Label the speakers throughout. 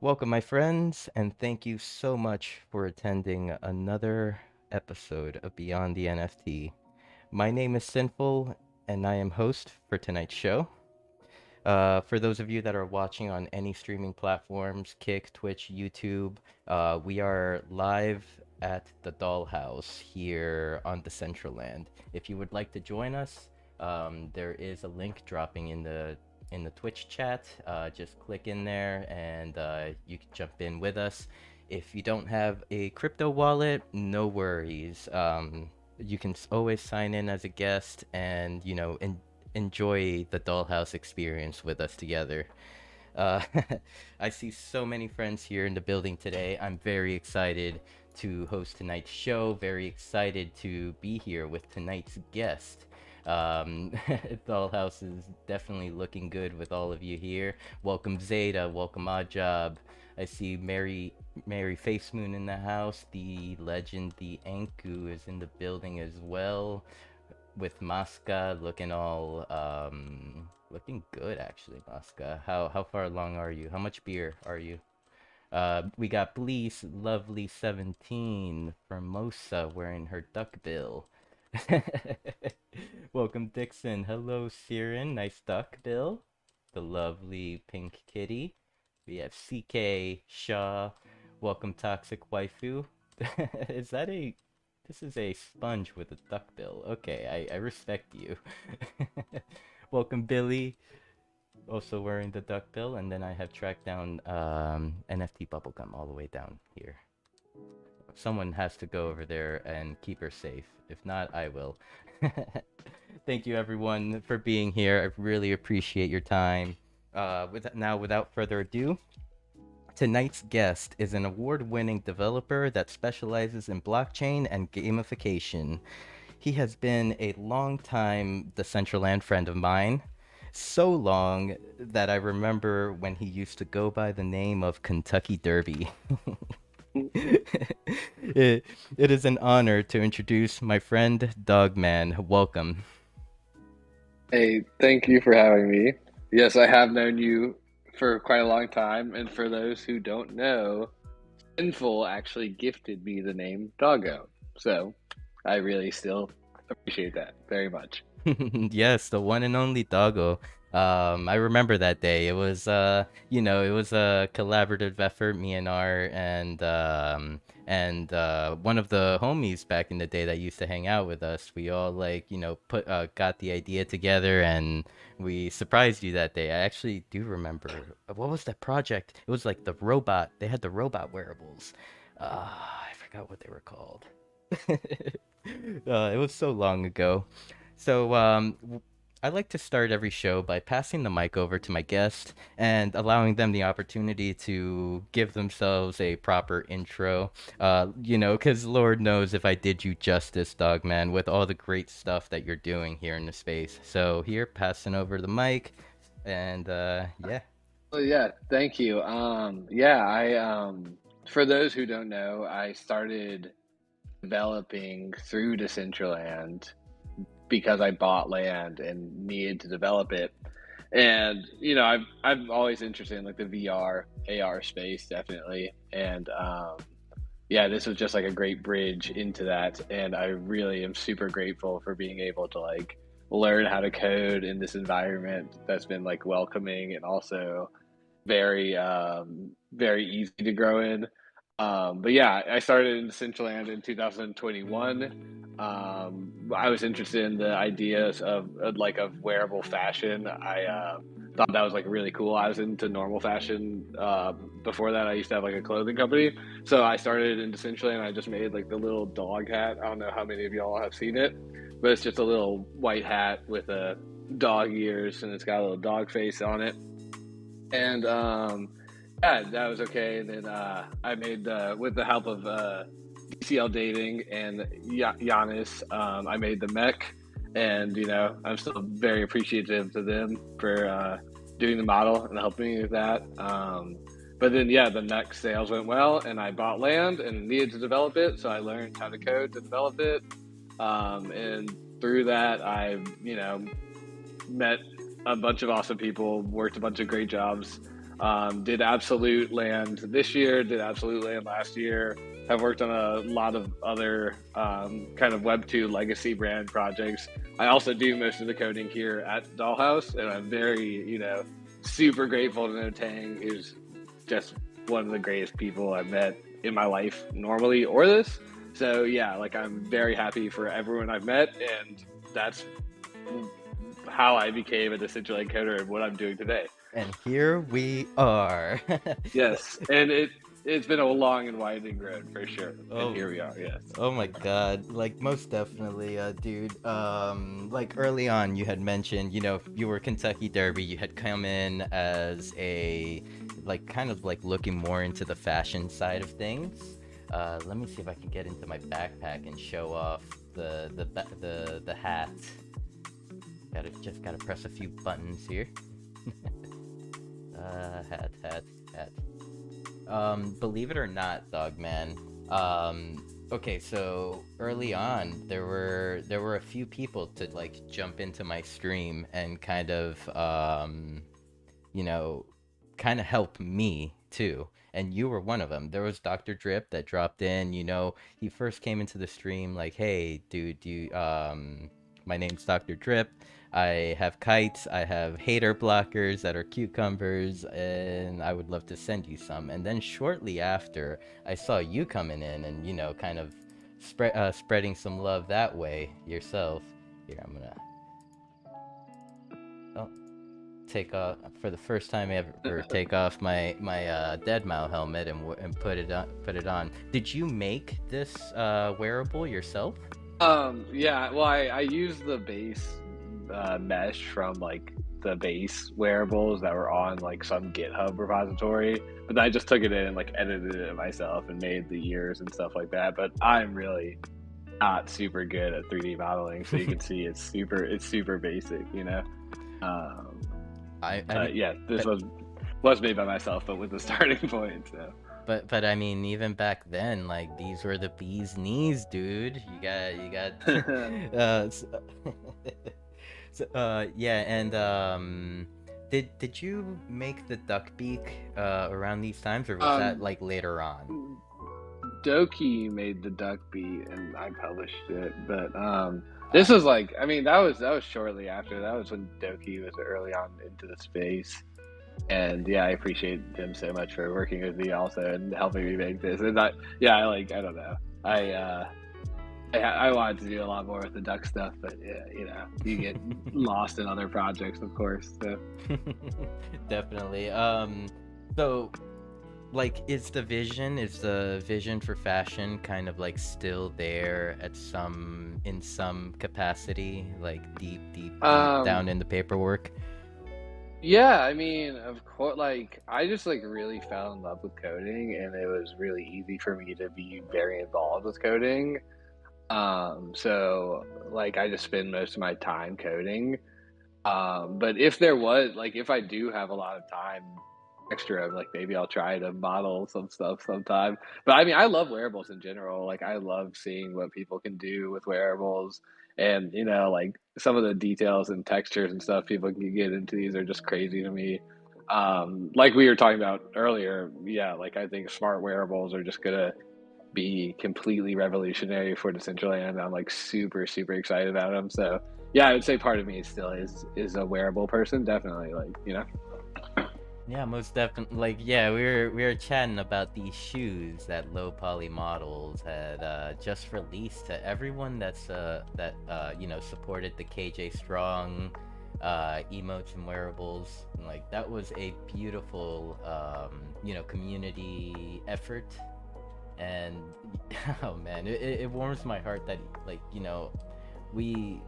Speaker 1: Welcome, my friends, and thank you so much for attending another episode of Beyond the NFT. My name is Sinful, and I am host for tonight's show. For those of you that are watching on any streaming platforms, Kick, Twitch, YouTube, we are live at the Dollhouse here on Decentraland. If you would like to join us, there is a link dropping in the Twitch chat. Just click in there and you can jump in with us. If you don't have a crypto wallet, no worries. You can always sign in as a guest and enjoy the Dollhouse experience with us together. Uh, I see so many friends here in the building today. I'm very excited to host tonight's show. Very excited to be here with tonight's guest. Dollhouse is definitely looking good with all of you here. Welcome Zeta. Welcome Oddjob. I see Mary Face Moon in the house. The legend, the Anku, is in the building as well with Masca looking all looking good actually. Masca, how far along are you? How much beer are you? We got Blease Lovely 17 Formosa wearing her duck bill. Welcome Dixon. Hello Siren, nice duck bill. The lovely pink kitty. We have CK Shaw. Welcome Toxic Waifu. Is that a This is a sponge with a duck bill. Okay, I respect you. Welcome, Billy. Also wearing the duck bill. And then I have tracked down NFT Bubblegum all the way down here. Someone has to go over there and keep her safe. If not, I will. Thank you, everyone, for being here. I really appreciate your time. Without further ado, tonight's guest is an award-winning developer that specializes in blockchain and gamification. He has been a long-time Decentraland friend of mine, so long that I remember when he used to go by the name of Kentucky Derby. It is an honor to introduce my friend Dogman. Welcome.
Speaker 2: Hey, thank you for having me. Yes, I have known you for quite a long time, and for those who don't know, Sinful actually gifted me the name Doggo. So I really still appreciate that very much.
Speaker 1: Yes, the one and only Doggo. I remember that day. It was a collaborative effort, me and R and one of the homies back in the day that used to hang out with us. We all put got the idea together and we surprised you that day. I actually do remember. What was that project? It was like the robot. They had the robot wearables. I forgot what they were called. It was so long ago. So, I like to start every show by passing the mic over to my guest and allowing them the opportunity to give themselves a proper intro. Because Lord knows if I did you justice, Dogman, with all the great stuff that you're doing here in the space. So, here, passing over the mic, and yeah.
Speaker 2: Well, yeah, thank you. Yeah, I for those who don't know, I started developing through Decentraland because I bought land and needed to develop it. And I'm always interested in like the VR AR space, definitely. And yeah, this was just like a great bridge into that, and I really am super grateful for being able to like learn how to code in this environment that's been like welcoming and also very easy to grow in. But yeah, I started in Decentraland in 2021. I was interested in the ideas of wearable fashion. I thought that was like really cool. I was into normal fashion. Before that, I used to have like a clothing company. So I started in Decentraland. I just made like the little dog hat. I don't know how many of y'all have seen it, but it's just a little white hat with a dog ears and it's got a little dog face on it. And yeah, that was okay. And then I made, with the help of DCL Dating and Giannis, I made the mech. And, I'm still very appreciative to them for doing the model and helping me with that. But then, yeah, the mech sales went well, and I bought land and needed to develop it. So I learned how to code to develop it. And through that, I've, met a bunch of awesome people, worked a bunch of great jobs. Did Absolute Land this year, did Absolute Land last year. Have worked on a lot of other kind of Web2 legacy brand projects. I also do most of the coding here at DollHouse, and I'm very, super grateful to know Tang, who's just one of the greatest people I've met in my life normally or this. So yeah, like I'm very happy for everyone I've met, and that's how I became a Decentraland coder and what I'm doing today.
Speaker 1: And here we are.
Speaker 2: Yes, and it's been a long and winding road for sure, and
Speaker 1: Oh,
Speaker 2: here we are. Yes.
Speaker 1: oh my God! Like most definitely, dude. Like early on, you had mentioned, you were Kentucky Derby. You had come in as a, like, kind of like looking more into the fashion side of things. Let me see if I can get into my backpack and show off the hat. Gotta press a few buttons here. Hat. Believe it or not, Dogman. Okay, so early on, there were a few people to like jump into my stream and kind of you know, kind of help me too. And you were one of them. There was Dr. Drip that dropped in. He first came into the stream like, "Hey, dude, my name's Dr. Drip. I have kites. I have hater blockers that are cucumbers, and I would love to send you some." And then shortly after, I saw you coming in and kind of spreading some love that way yourself. Here, I'm gonna take off for the first time ever. Take off my deadmau helmet and put it on. Did you make this wearable yourself?
Speaker 2: Yeah. Well, I used the base mesh from like the base wearables that were on like some GitHub repository, but then I just took it in and like edited it myself and made the ears and stuff like that. But I'm really not super good at 3D modeling, so you can see it's super basic, Um, yeah, this was made by myself, but with the starting point. So.
Speaker 1: But I mean, even back then, like these were the bee's knees, dude. You got yeah, and did you make the duck beak around these times, or was that like later on?
Speaker 2: Doki made the duck beat and I published it, but this was like, I mean, that was shortly after. That was when Doki was early on into the space, and yeah, I appreciate him so much for working with me also and helping me make this. And yeah, I don't know, I wanted to do a lot more with the duck stuff, but yeah, you get lost in other projects, of course. So.
Speaker 1: Definitely. So, like, is the vision for fashion kind of like still there in some capacity, like deep down in the paperwork?
Speaker 2: Yeah, I mean, of course, like I just like really fell in love with coding, and it was really easy for me to be very involved with coding. So like I just spend most of my time coding. But if I do have a lot of time extra, like maybe I'll try to model some stuff sometime. But I mean, I love wearables in general. Like I love seeing what people can do with wearables, and like some of the details and textures and stuff people can get into these are just crazy to me. Like we were talking about earlier, yeah, like I think smart wearables are just gonna be completely revolutionary for Decentraland. I'm like super excited about them. So yeah, I would say part of me still is a wearable person, definitely. Like.
Speaker 1: Yeah, most definitely. Like, yeah, we were chatting about these shoes that Low Poly Models had just released to everyone supported the KJ Strong emotes and wearables. And, like, that was a beautiful community effort. And oh man, it warms my heart that, like, we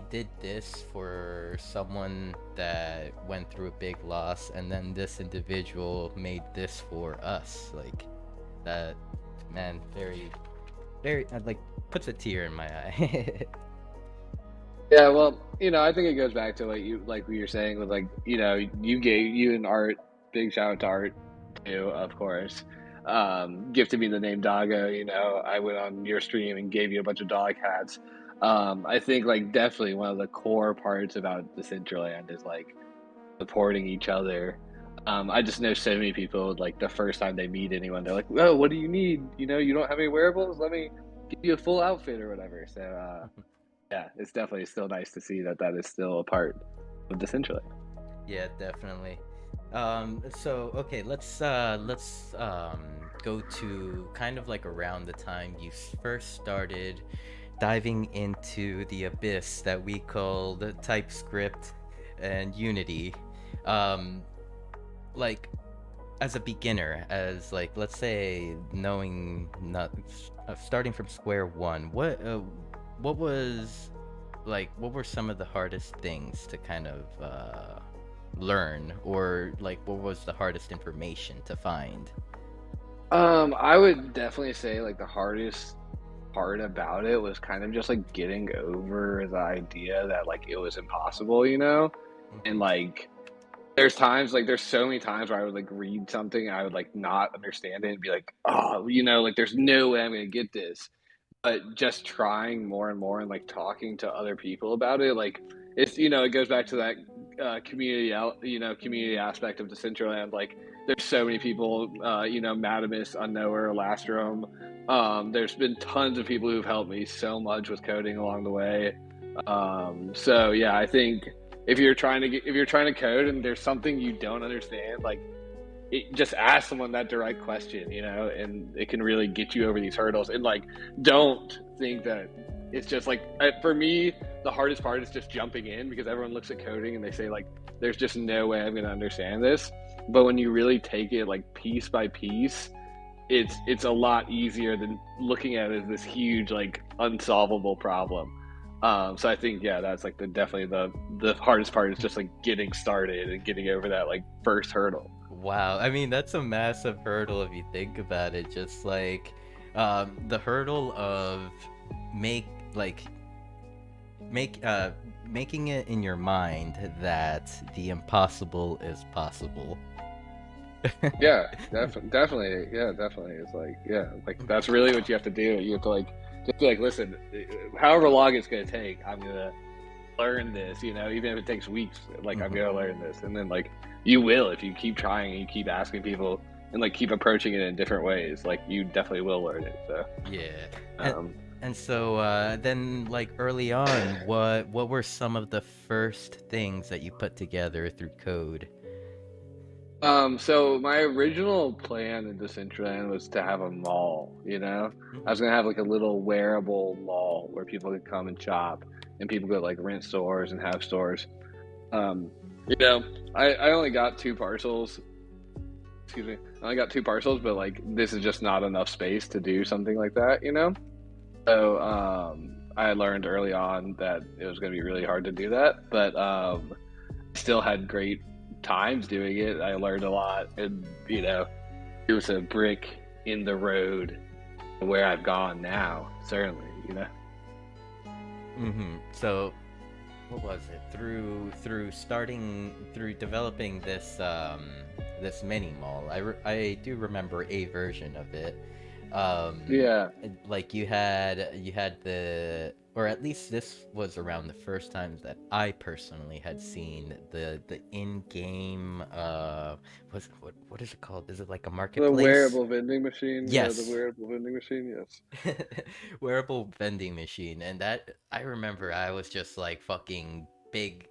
Speaker 1: did this for someone that went through a big loss, and then this individual made this for us. Like, that, man, very like, puts a tear in my eye.
Speaker 2: Yeah, well, I think it goes back to what you were saying with like, you and Art, big shout out to Art too, of course. Gifted me the name Doggo, I went on your stream and gave you a bunch of dog hats. I think like definitely one of the core parts about Decentraland is like supporting each other. I just know so many people, like the first time they meet anyone, they're like, "Oh, what do you need? You don't have any wearables? Let me give you a full outfit or whatever." So, yeah, it's definitely still nice to see that that is still a part of Decentraland.
Speaker 1: Yeah, definitely. So okay, let's go to kind of like around the time you first started diving into the abyss that we call the TypeScript and Unity. Um, like as a beginner, as like let's say knowing not starting from square one, what was like what were some of the hardest things to kind of learn, or like what was the hardest information to find?
Speaker 2: I would definitely say like the hardest part about it was kind of just like getting over the idea that like it was impossible, and
Speaker 1: Hmm.
Speaker 2: like there's so many times where I would like read something and I would like not understand it and be like, oh, like there's no way I'm gonna get this. But just trying more and more and like talking to other people about it, like it goes back to that community aspect of Decentraland. Like there's so many people, Madamus, Unknower, Lastrom. There's been tons of people who've helped me so much with coding along the way. So yeah, I think if you're trying to code and there's something you don't understand, like just ask someone that direct question, and it can really get you over these hurdles. And like, don't think that it's just like for me, the hardest part is just jumping in because everyone looks at coding and they say like, "There's just no way I'm going to understand this." But when you really take it like piece by piece, it's a lot easier than looking at it as this huge like unsolvable problem. So I think yeah, that's like definitely the hardest part is just like getting started and getting over that like first hurdle.
Speaker 1: Wow, I mean that's a massive hurdle if you think about it. Just like the hurdle of make like make making it in your mind that the impossible is possible.
Speaker 2: Yeah, definitely. Yeah, definitely. It's like, yeah, like that's really what you have to do. You have to like just be like, listen, however long it's gonna take, I'm gonna learn this. Even if it takes weeks, like I'm
Speaker 1: Hmm.
Speaker 2: gonna learn this, and then like you will if you keep trying and you keep asking people and like keep approaching it in different ways. Like you definitely will learn it. So,
Speaker 1: Yeah. And
Speaker 2: um,
Speaker 1: and so then like early on, what were some of the first things that you put together through code?
Speaker 2: so my original plan in Decentraland was to have a mall, I
Speaker 1: Hmm.
Speaker 2: was gonna have like a little wearable mall where people could come and shop and people could like rent stores and have stores. Um, you know, I only got two parcels. Excuse me. I only got two parcels, but like this is just not enough space to do something like that. So I learned early on that it was gonna be really hard to do that, but still had great times doing it. I learned a lot, and it was a brick in the road where I've gone now. Certainly.
Speaker 1: Hmm. So what was it? Through developing this mini mall. I do remember a version of it.
Speaker 2: Yeah,
Speaker 1: Like you had the, or at least this was around the first times that I personally had seen the in-game what is it called? Is it like a
Speaker 2: the
Speaker 1: marketplace?
Speaker 2: wearable vending machine. Yeah, the
Speaker 1: Yes.
Speaker 2: wearable vending machine. Yes.
Speaker 1: Wearable vending machine, and that I remember I was just like fucking big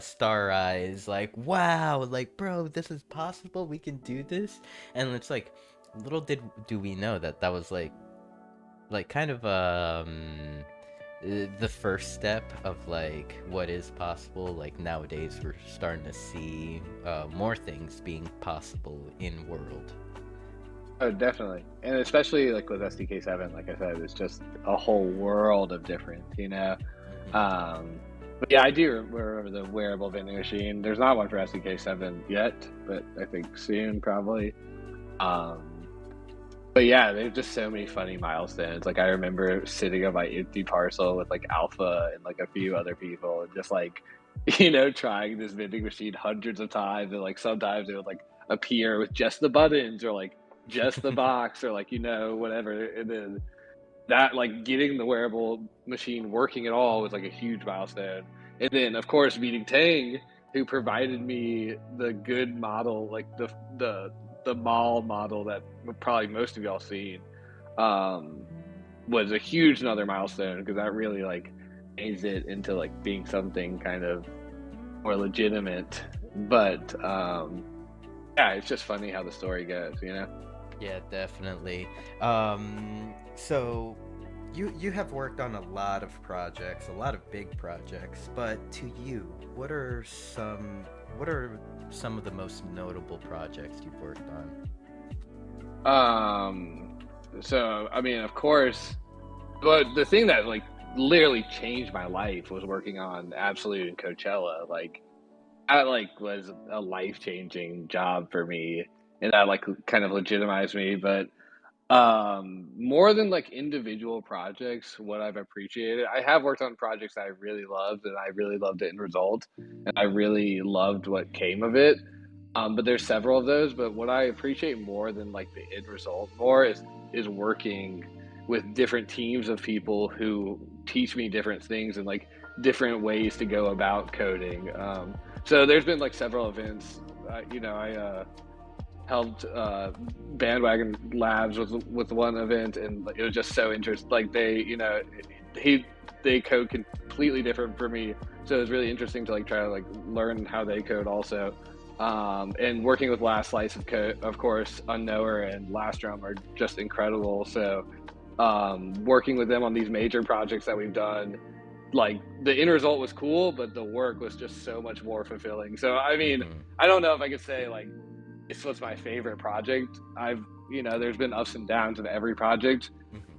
Speaker 1: star eyes, like wow, like bro, this is possible, we can do this. And it's like little did do we know that that was like kind of the first step of like what is possible. Like nowadays we're starting to see more things being possible in world.
Speaker 2: Oh, definitely, and especially like with SDK 7, like I said, it's just a whole world of different.
Speaker 1: Hmm.
Speaker 2: Um, but yeah, I do remember the wearable vending machine. There's not one for SDK 7 yet, but I think soon probably. Um, but yeah, there's just so many funny milestones. Like I remember sitting on my empty parcel with like Alpha and like a few other people, and just like trying this vending machine hundreds of times, and like sometimes it would like appear with just the buttons or like just the box or like whatever, and then that like getting the wearable machine working at all was like a huge milestone. And then of course meeting Tang who provided me the good model, like the mall model that probably most of y'all seen, um, was a huge another milestone because that really like changed it into like being something kind of more legitimate. But yeah, it's just funny how the story goes, you know?
Speaker 1: Yeah, definitely. So you have worked on a lot of projects, a lot of big projects, but to you, what are some of the most notable projects you've worked on?
Speaker 2: Um, so I mean, of course, but the thing that like literally changed my life was working on Absolute and Coachella. Like that like was a life changing job for me, and that like kind of legitimized me. But more than like individual projects, what I've appreciated, I have worked on projects that I really loved, and I really loved the end result, and I really loved what came of it. But there's several of those. But what I appreciate more than like the end result more is working with different teams of people who teach me different things and like different ways to go about coding. So there's been like several events. I helped Bandwagon Labs with one event, and it was just so interesting. Like he they code completely different for me, so it was really interesting to like try to like learn how they code also. And working with Last Slice of Code, of course, Unknower and Last Drum are just incredible. So working with them on these major projects that we've done, like the end result was cool, but the work was just so much more fulfilling. So I mean,
Speaker 1: Mm-hmm.
Speaker 2: I don't know if I could say like this was my favorite project. There's been ups and downs in every project,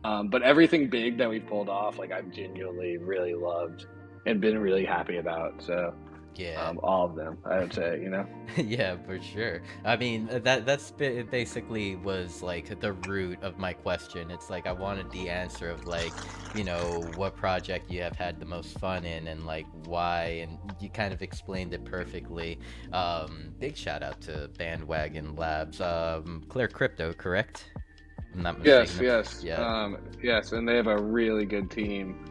Speaker 1: Mm-hmm.
Speaker 2: but everything big that we pulled off, like I've genuinely really loved and been really happy about. So
Speaker 1: Yeah.
Speaker 2: all of them, I would say, you know.
Speaker 1: Yeah, for sure. I mean, basically was like the root of my question. It's like I wanted the answer of like, what project you have had the most fun in and like why, and you kind of explained it perfectly. Big shout out to Bandwagon Labs. Clear Crypto, correct? I'm not
Speaker 2: Yes,
Speaker 1: mistaken.
Speaker 2: yes,
Speaker 1: Yeah.
Speaker 2: yes, and they have a really good team,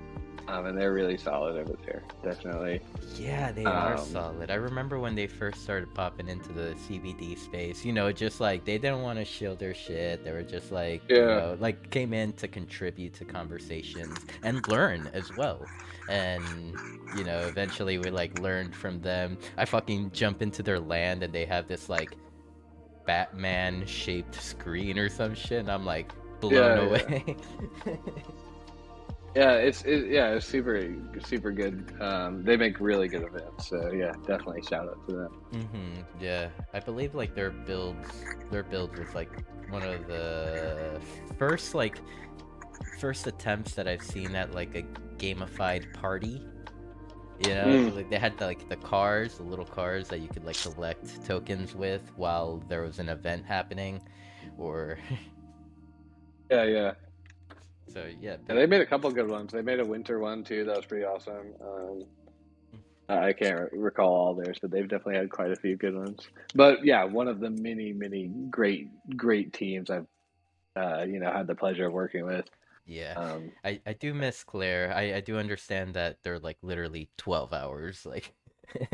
Speaker 2: and they're really solid over there, definitely.
Speaker 1: Yeah, they are
Speaker 2: Um,
Speaker 1: solid. I remember when they first started popping into the CBD space, just like they didn't want to shield their shit. They were just like,
Speaker 2: yeah,
Speaker 1: like came in to contribute to conversations and learn as well. And, eventually we like learned from them. I fucking jump into their land and they have this like Batman shaped screen or some shit. And I'm like blown
Speaker 2: yeah, yeah.
Speaker 1: away.
Speaker 2: Yeah, it's super good. They make really good events, so yeah, definitely shout out to them.
Speaker 1: Yeah, I believe like their build was like one of the first like first attempts that I've seen at like a gamified party.
Speaker 2: Mm,
Speaker 1: Like they had the little cars that you could like collect tokens with while there was an event happening, or
Speaker 2: yeah, yeah.
Speaker 1: so yeah,
Speaker 2: Yeah, they made a couple good ones. They made a winter one too. That was pretty awesome. I can't recall all theirs, but they've definitely had quite a few good ones. But yeah, one of the many great teams I've had the pleasure of working with.
Speaker 1: yeah.
Speaker 2: Um,
Speaker 1: I do miss Claire. I do understand that they're like literally 12 hours like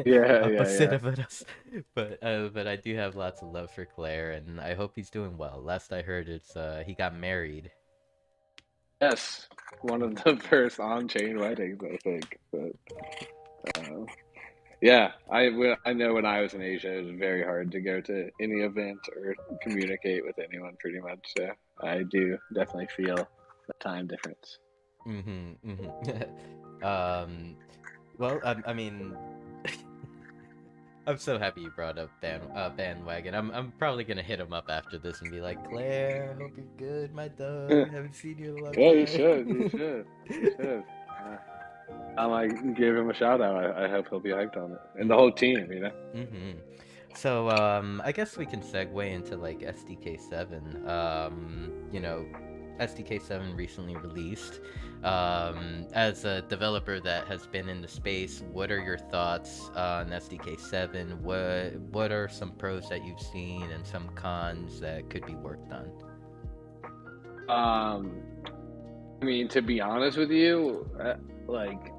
Speaker 2: yeah, yeah,
Speaker 1: opposite
Speaker 2: yeah.
Speaker 1: of us. But I do have lots of love for Claire and I hope he's doing well. Last I heard it's he got married.
Speaker 2: Yes, one of the first on-chain weddings, I think. But uh, yeah, I know when I was in Asia, it was very hard to go to any event or communicate with anyone, pretty much. So I do definitely feel the time difference.
Speaker 1: Um, well, I mean, I'm so happy you brought up bandwagon. I'm probably gonna hit him up after this and be like, Claire, hope you're good, my dog.
Speaker 2: Yeah,
Speaker 1: Haven't seen you in a long
Speaker 2: you
Speaker 1: time.
Speaker 2: should. You should. You should. I might give him a shout out. I hope he'll be hyped on it, and the whole team. You know.
Speaker 1: Mm-hmm. So, I guess we can segue into like SDK7. SDK7 recently released. As a developer that has been in the space, what are your thoughts on SDK7? What are some pros that you've seen and some cons that could be worked on?
Speaker 2: Um, I mean, to be honest with you, like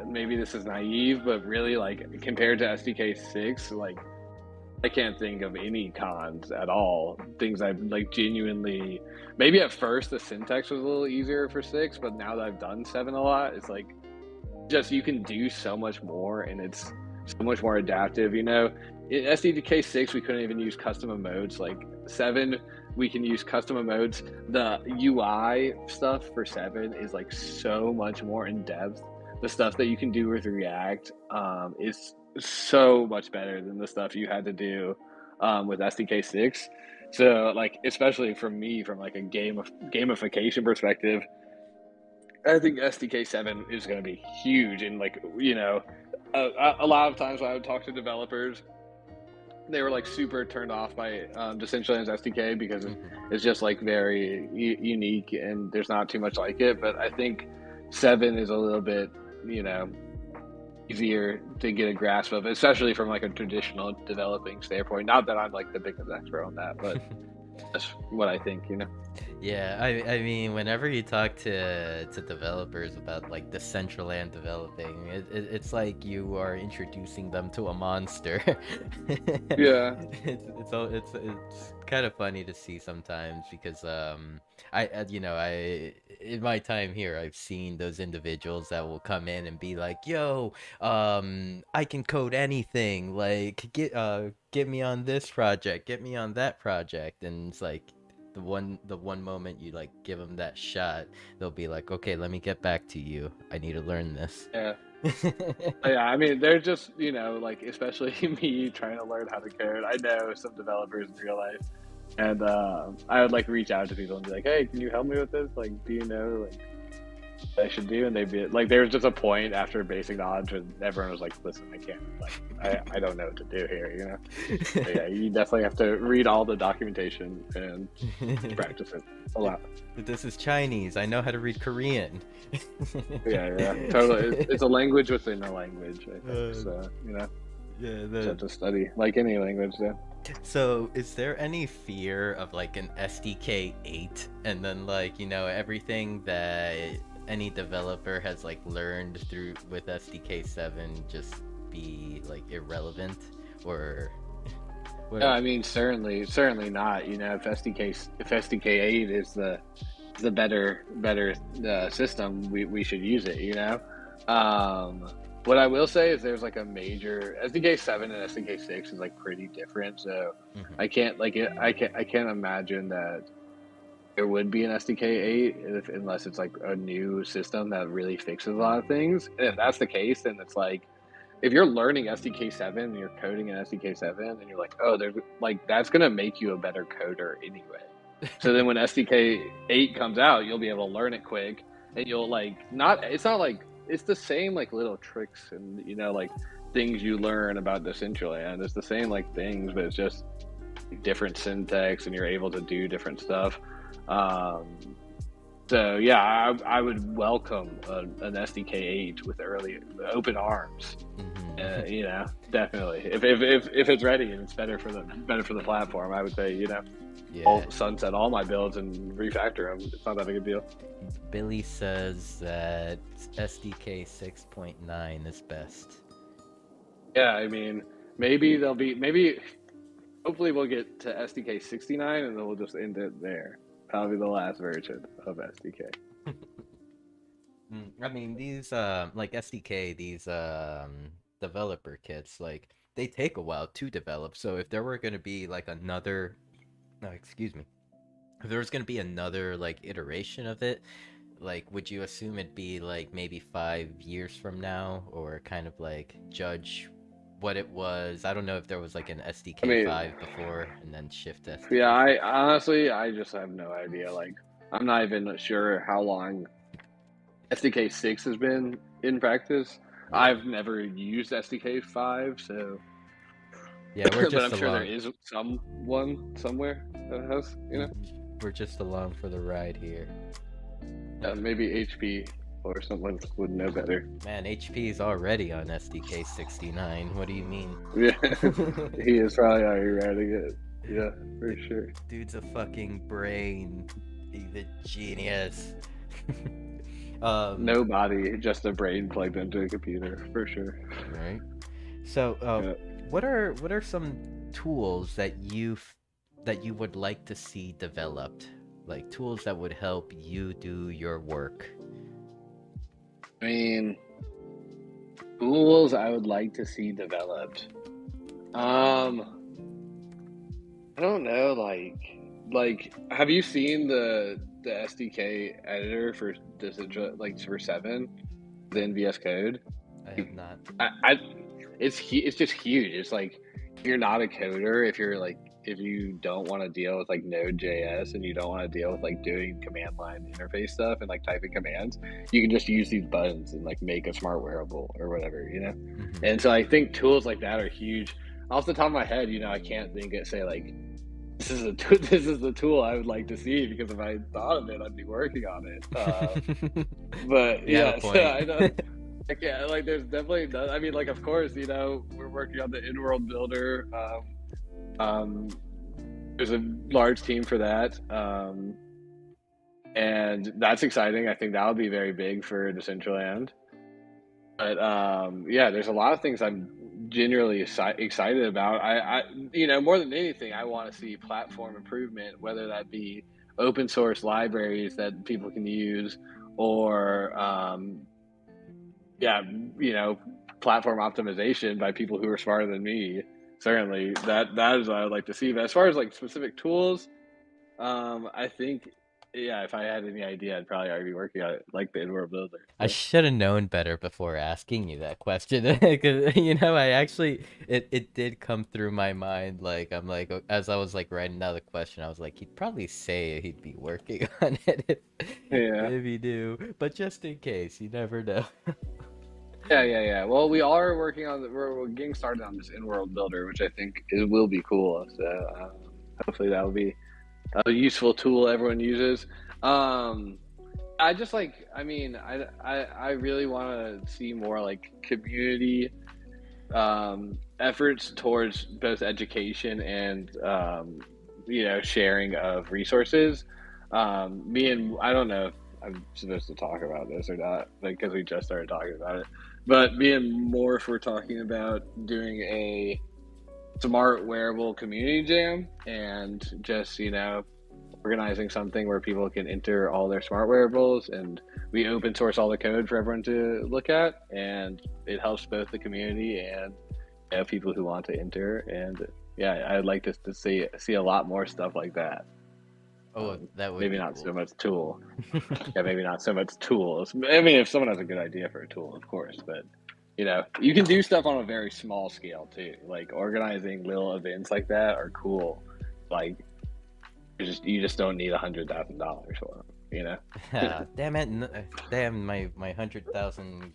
Speaker 2: maybe this is naive, but really, like, compared to SDK 6, like, I can't think of any cons at all. Things I've like genuinely, maybe at first the syntax was a little easier for 6, but now that I've done 7 a lot, it's like just you can do so much more and it's so much more adaptive. In SDK 6, we couldn't even use custom emotes. Like 7, we can use custom emotes. The UI stuff for 7 is like so much more in depth. The stuff that you can do with React is so much better than the stuff you had to do with SDK 6. So, like, especially for me, from like a gamification perspective, I think SDK 7 is going to be huge. And like, a lot of times when I would talk to developers, they were like super turned off by Decentraland's SDK because it's just like very unique and there's not too much like it. But I think 7 is a little bit, easier to get a grasp of, especially from like a traditional developing standpoint. Not that I'm like the biggest expert on that, but that's what I think.
Speaker 1: Yeah, I mean, whenever you talk to developers about like Decentraland developing, it's like you are introducing them to a monster.
Speaker 2: Yeah.
Speaker 1: It's kind of funny to see sometimes because I in my time here I've seen those individuals that will come in and be like, "Yo, I can code anything. Like, get me on this project, get me on that project," and it's like the one moment you like give them that shot, they'll be like, "Okay, let me get back to you. I need to learn this."
Speaker 2: Yeah. Yeah, I mean, they're just, like, especially me trying to learn how to code. I know some developers in real life, and I would like reach out to people and be like, "Hey, can you help me with this? Like, do you know like what I should do?" And they'd be like, there was just a point after basic knowledge and everyone was like, "Listen, I can't. Like, I don't know what to do here." But yeah, you definitely have to read all the documentation and practice it a lot.
Speaker 1: This is Chinese. I know how to read Korean.
Speaker 2: Yeah, totally. It's a language within a language, I think. So,
Speaker 1: Yeah,
Speaker 2: you have to study like any language. Yeah.
Speaker 1: So, is there any fear of like an SDK 8 and then like, everything that any developer has like learned through with SDK 7 just be like irrelevant or what?
Speaker 2: Yeah, I mean, certainly not. If SDK 8 is the better system, we should use it. What I will say is there's like a major SDK 7 and SDK 6 is like pretty different. So I can't I can't imagine that there would be an SDK 8 unless it's like a new system that really fixes a lot of things. And if that's the case, then it's like if you're learning SDK 7 and you're coding in SDK 7 and you're like, oh, there's like that's gonna make you a better coder anyway. So then when SDK 8 comes out, you'll be able to learn it quick and you'll like it's not like it's the same like little tricks and like things you learn about Decentraland. It's the same like things, but it's just different syntax and you're able to do different stuff. So yeah, I would welcome an SDK 8 with open arms. Definitely. If it's ready and it's better for the platform, I would say
Speaker 1: Yeah.
Speaker 2: I'll sunset all my builds and refactor them. It's not that big a deal.
Speaker 1: Billy says that SDK 6.9 is best.
Speaker 2: Yeah, I mean, hopefully we'll get to SDK 69 and then we'll just end it there. Probably the last version of SDK.
Speaker 1: I mean, these like SDK, these developer kits, like they take a while to develop. So if there were going to be like another, no, excuse me, if there was going to be another like iteration of it, like would you assume it'd be like maybe 5 years from now, or kind of like judge what it was? I don't know if there was like an SDK 5 before and then shift to SDK.
Speaker 2: Yeah, I just have no idea. Like, I'm not even sure how long SDK 6 has been in practice. Yeah. I've never used SDK 5, so
Speaker 1: yeah, we're just
Speaker 2: but I'm sure there is someone somewhere that has,
Speaker 1: We're just along for the ride here.
Speaker 2: Maybe HP or someone would know better.
Speaker 1: Man, HP is already on SDK 69. What do you mean?
Speaker 2: Yeah, he is probably already writing it. Yeah, for sure.
Speaker 1: Dude's a fucking brain. He's a genius. Um,
Speaker 2: No body, just a brain plugged into a computer, for sure.
Speaker 1: right. So,
Speaker 2: Yeah.
Speaker 1: what are some tools that you would like to see developed? Like tools that would help you do your work.
Speaker 2: I mean, tools I would like to see developed. Um, I don't know, have you seen the SDK editor for like for 7, the VS Code?
Speaker 1: I have not.
Speaker 2: I it's just huge. It's like if you're not a coder, if you don't want to deal with like Node.js and you don't want to deal with like doing command line interface stuff and like typing commands, you can just use these buttons and like make a smart wearable or whatever, you know?
Speaker 1: Hmm.
Speaker 2: And so I think tools like that are huge. Off the top of my head, I can't think it say like this is the tool I would like to see, because if I thought of it, I'd be working on it. But
Speaker 1: You have a
Speaker 2: yeah, so
Speaker 1: point.
Speaker 2: I don't. Like, yeah, like there's definitely no, I mean, like of course, we're working on the in-world builder. Um, there's a large team for that, and that's exciting. I think that'll be very big for Decentraland. But yeah, there's a lot of things I'm genuinely excited about. More than anything, I want to see platform improvement, whether that be open source libraries that people can use, or yeah, platform optimization by people who are smarter than me. Certainly, that is what I would like to see. But as far as like specific tools, I think, yeah, if I had any idea, I'd probably already be working on it, like the in-world builder.
Speaker 1: I should have known better before asking you that question. Because I actually it did come through my mind. Like I'm like as I was like writing down the question, I was like he'd probably say he'd be working on it
Speaker 2: Yeah.
Speaker 1: if he do. But just in case, you never know.
Speaker 2: Yeah. Well, we are working on we're getting started on this in-world builder, which I think will be cool. So hopefully that will be a useful tool everyone uses. Um, I just like, I mean, I really want to see more like community efforts towards both education and sharing of resources. I don't know if I'm supposed to talk about this or not, like, because we just started talking about it. But me and Morph were talking about doing a smart wearable community jam, and just organizing something where people can enter all their smart wearables, and we open source all the code for everyone to look at, and it helps both the community and people who want to enter. And yeah, I'd like to see a lot more stuff like that.
Speaker 1: Oh, that would
Speaker 2: Maybe
Speaker 1: be
Speaker 2: not
Speaker 1: cool.
Speaker 2: so much tool. Yeah, maybe not so much tools. I mean, if someone has a good idea for a tool, of course, but you can do stuff on a very small scale too. Like organizing little events like that are cool. Like you just don't need $100,000 for them.
Speaker 1: Damn it! Damn, my 100,000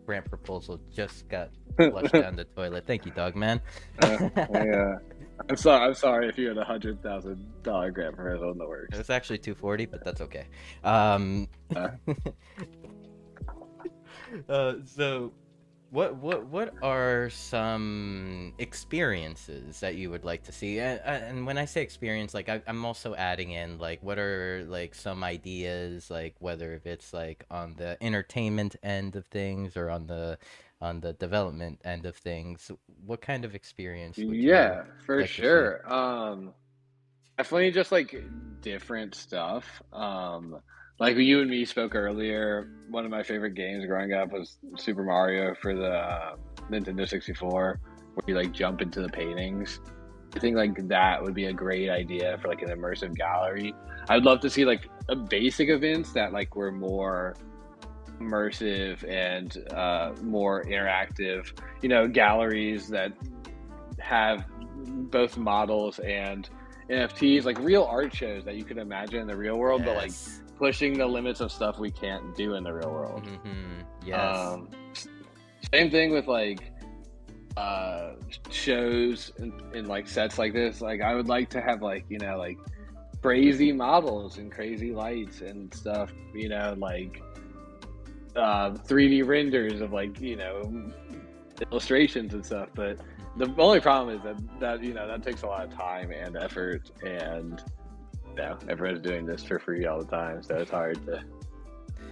Speaker 1: grant proposal just got flushed down the toilet. Thank you, DogMan.
Speaker 2: Yeah. I'm sorry if you had $100,000 grant proposal in the works.
Speaker 1: It was actually 240, but that's okay. Um,
Speaker 2: Uh,
Speaker 1: so what are some experiences that you would like to see? And when I say experience, like I'm also adding in like what are like some ideas, like whether if it's like on the entertainment end of things or on the development end of things. What kind of experience would you
Speaker 2: yeah, for
Speaker 1: like to see?
Speaker 2: sure. Definitely just like different stuff. Like you and me spoke earlier, one of my favorite games growing up was Super Mario for the Nintendo 64, where you like jump into the paintings. I think like that would be a great idea for like an immersive gallery. I'd love to see like a basic events that like were more immersive and more interactive. Galleries that have both models and NFTs, like real art shows that you could imagine in the real world, but like
Speaker 1: Yes.
Speaker 2: pushing the limits of stuff we can't do in the real world.
Speaker 1: Yes.
Speaker 2: Same thing with like shows and like sets like this. Like I would like to have like like crazy models and crazy lights and stuff. Like 3D renders of like illustrations and stuff. But the only problem is that takes a lot of time and effort, and everyone's doing this for free all the time, so it's hard to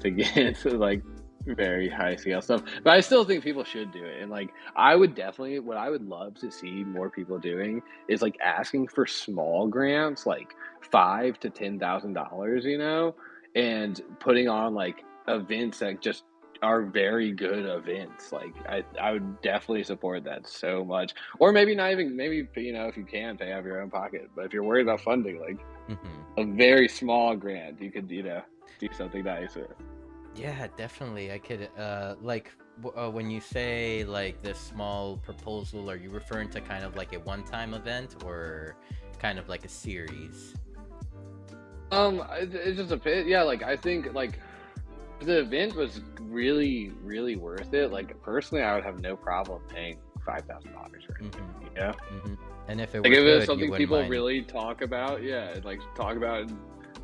Speaker 2: to get into like very high scale stuff. But I still think people should do it. And like I would definitely what I would love to see more people doing is like asking for small grants, like $5,000 to $10,000, and putting on like events that just are very good events. Like I would definitely support that so much. Or maybe not even maybe if you can pay out of your own pocket. But if you're worried about funding, like
Speaker 1: Hmm.
Speaker 2: a very small grant, you could do something nice with.
Speaker 1: Yeah, definitely. I could, when you say like this small proposal, are you referring to kind of like a one-time event or kind of like a series?
Speaker 2: It's just a bit, yeah. Like I think like the event was really, really worth it. Like personally, I would have no problem paying $5,000 for anything.
Speaker 1: Mm-hmm.
Speaker 2: You know,
Speaker 1: Mm-hmm. And if it
Speaker 2: like
Speaker 1: were
Speaker 2: if it's
Speaker 1: good, you
Speaker 2: something
Speaker 1: wouldn't
Speaker 2: people
Speaker 1: mind.
Speaker 2: really talk about, yeah, and, like talk about and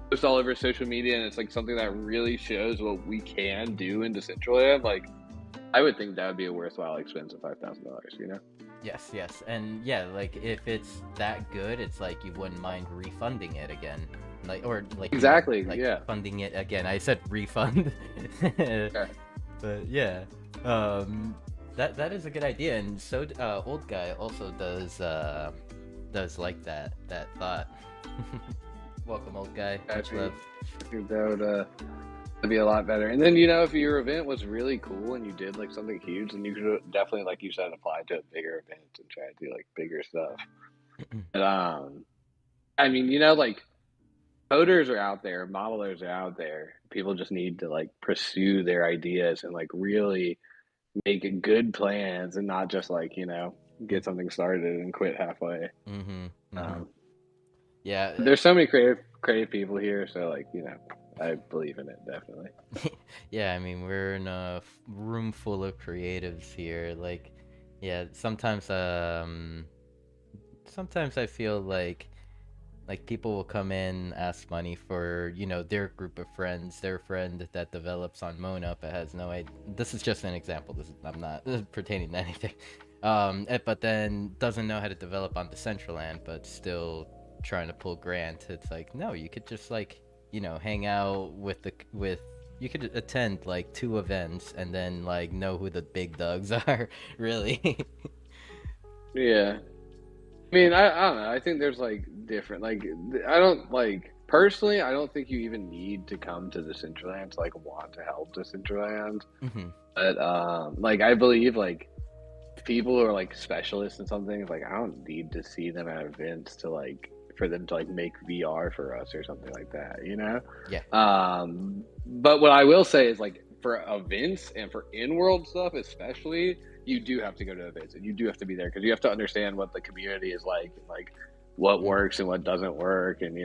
Speaker 2: post all over social media, and it's like something that really shows what we can do in Decentraland. Like I would think that would be a worthwhile expense of $5,000.
Speaker 1: Yes, yes. And yeah, like if it's that good, it's like you wouldn't mind refunding it again. Like or like,
Speaker 2: Exactly.
Speaker 1: like
Speaker 2: Yeah.
Speaker 1: funding it again. I said refund.
Speaker 2: Okay.
Speaker 1: But yeah. Um that is a good idea, and so old guy also does like that thought. Welcome, old guy. Much love.
Speaker 2: I think that'd be a lot better. And then if your event was really cool and you did like something huge, then you could definitely, like you said, apply to a bigger event and try to do like bigger stuff. But I mean, like coders are out there, modelers are out there. People just need to like pursue their ideas and like really make good plans and not just like get something started and quit halfway.
Speaker 1: Mm-hmm. Mm-hmm.
Speaker 2: Um,
Speaker 1: Yeah.
Speaker 2: there's so many creative people here, so like I believe in it definitely.
Speaker 1: Yeah, I mean, we're in a room full of creatives here. Like, yeah, sometimes I feel like people will come in, ask money for, their group of friends, their friend that develops on Mona but has no idea. This is just an example. I'm not pertaining to anything. But then doesn't know how to develop on Decentraland, but still trying to pull grant. It's like, no, you could just like, hang out with you could attend like 2 events and then like know who the big dogs are, really.
Speaker 2: Yeah. I mean, I don't know. I think there's like different, like, I don't like, personally, I don't think you even need to come to the Decentraland to like want to help the Decentraland.
Speaker 1: Hmm.
Speaker 2: But, like, I believe like people who are like specialists in something, like, I don't need to see them at events to like, for them to like make VR for us or something like that.
Speaker 1: Yeah.
Speaker 2: But what I will say is like for events and for in-world stuff, especially, you do have to go to events and you do have to be there because you have to understand what the community is like and like what
Speaker 1: Mm.
Speaker 2: works and what doesn't work and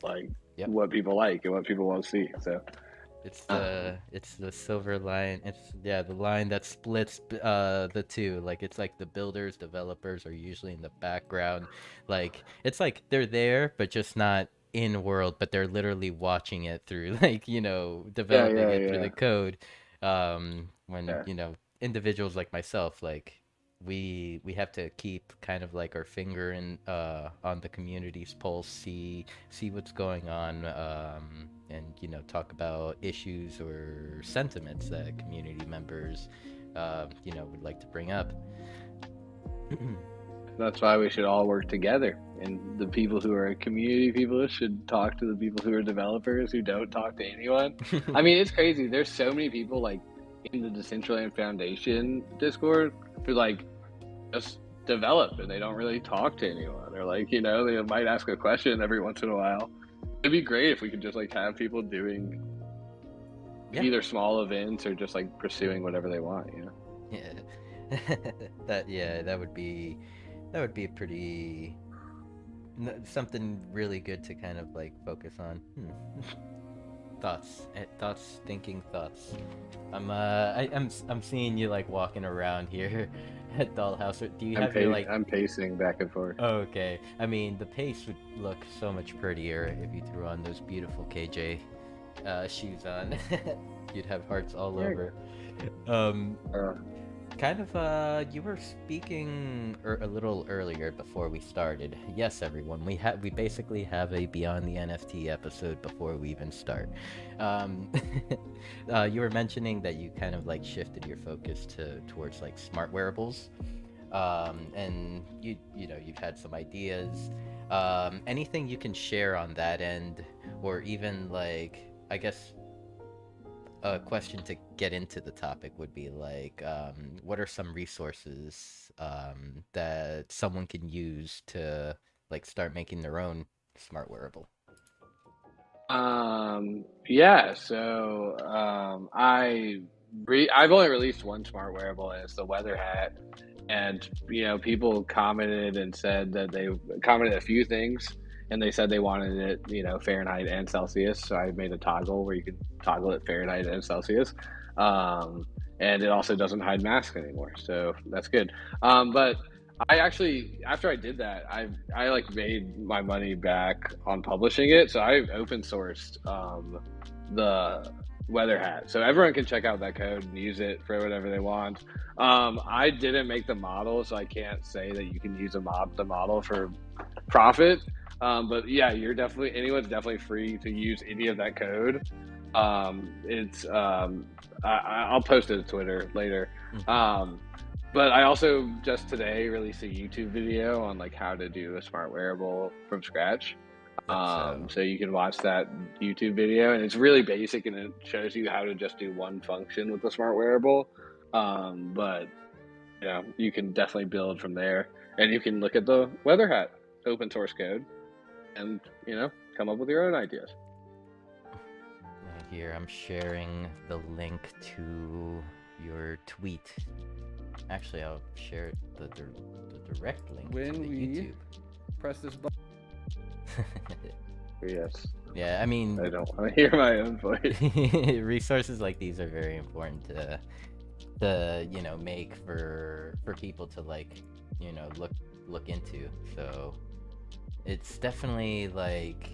Speaker 2: like
Speaker 1: Yep.
Speaker 2: what people like and what people won't see. So
Speaker 1: It's the silver line. It's the line that splits the two. Like it's like the builders, developers are usually in the background. Like it's like they're there but just not in world, but they're literally watching it through like,
Speaker 2: yeah,
Speaker 1: developing
Speaker 2: yeah,
Speaker 1: it through
Speaker 2: yeah,
Speaker 1: the code. When,
Speaker 2: yeah.
Speaker 1: individuals like myself, like we have to keep kind of like our finger in on the community's pulse, see what's going on, and talk about issues or sentiments that community members would like to bring up.
Speaker 2: That's why we should all work together. And the people who are community people should talk to the people who are developers who don't talk to anyone. I mean, it's crazy. There's so many people like in the Decentraland Foundation Discord who like just develop and they don't really talk to anyone. Or like, they might ask a question every once in a while. It'd be great if we could just like have people doing
Speaker 1: Yeah.
Speaker 2: either small events or just like pursuing whatever they want.
Speaker 1: Yeah. That would be a pretty something really good to kind of like focus on. Thoughts, thinking thoughts. I'm seeing you like walking around here at Dollhouse. Do you have your like?
Speaker 2: I'm pacing back and forth.
Speaker 1: Okay. I mean, the pace would look so much prettier if you threw on those beautiful KJ shoes on. You'd have hearts all over. Um,
Speaker 2: Uh,
Speaker 1: kind of you were speaking a little earlier before we started. Yes, everyone, we basically have a Beyond the NFT episode before we even start. um you were mentioning that you kind of like shifted your focus towards like smart wearables, and you know you've had some ideas. Anything you can share on that end, or even like, I guess a question to get into the topic would be like, what are some resources that someone can use to like start making their own smart wearable?
Speaker 2: Yeah, so I've only released one smart wearable, and it's the weather hat. And people commented and said that they commented a few things, and they said they wanted it, Fahrenheit and Celsius. So I made a toggle where you can toggle it Fahrenheit and Celsius, and it also doesn't hide mask anymore, so that's good. But I actually, after I did that, I like made my money back on publishing it. So I open sourced the weather hat, so everyone can check out that code and use it for whatever they want. I didn't make the model, so I can't say that you can use the model for profit. But yeah, anyone's definitely free to use any of that code. It's I'll post it to Twitter later.
Speaker 1: Mhm.
Speaker 2: But I also just today released a YouTube video on like how to do a smart wearable from scratch.
Speaker 1: So
Speaker 2: So you can watch that YouTube video, and it's really basic, and it shows you how to just do one function with the smart wearable. But you can definitely build from there, and you can look at the weather hat open source code, and come up with your own ideas.
Speaker 1: here I'm sharing the link to your tweet. Actually, I'll share the direct link to
Speaker 3: When
Speaker 1: the
Speaker 3: we
Speaker 1: YouTube.
Speaker 3: press this button.
Speaker 2: Yes,
Speaker 1: Yeah, I mean,
Speaker 2: I don't want to hear my own voice.
Speaker 1: resources like these are very important to make for people to like look into. So it's definitely like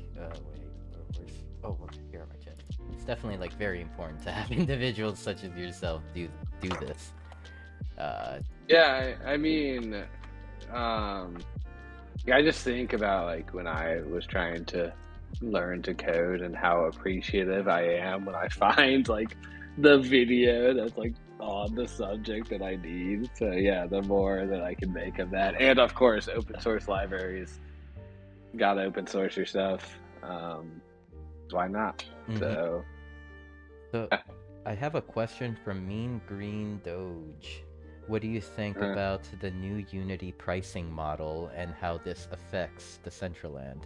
Speaker 1: here are my chat. It's definitely like very important to have individuals such as yourself do this.
Speaker 2: Yeah, I mean, yeah, I just think about like when I was trying to learn to code and how appreciative I am when I find like the video that's like on the subject that I need. So yeah, the more that I can make of that, and of course, open source libraries. Gotta open source your stuff. Why not?
Speaker 1: Mhm.
Speaker 2: So
Speaker 1: So I have a question from Mean Green Doge. What do you think
Speaker 2: uh,
Speaker 1: about the new Unity pricing model and how this affects Decentraland?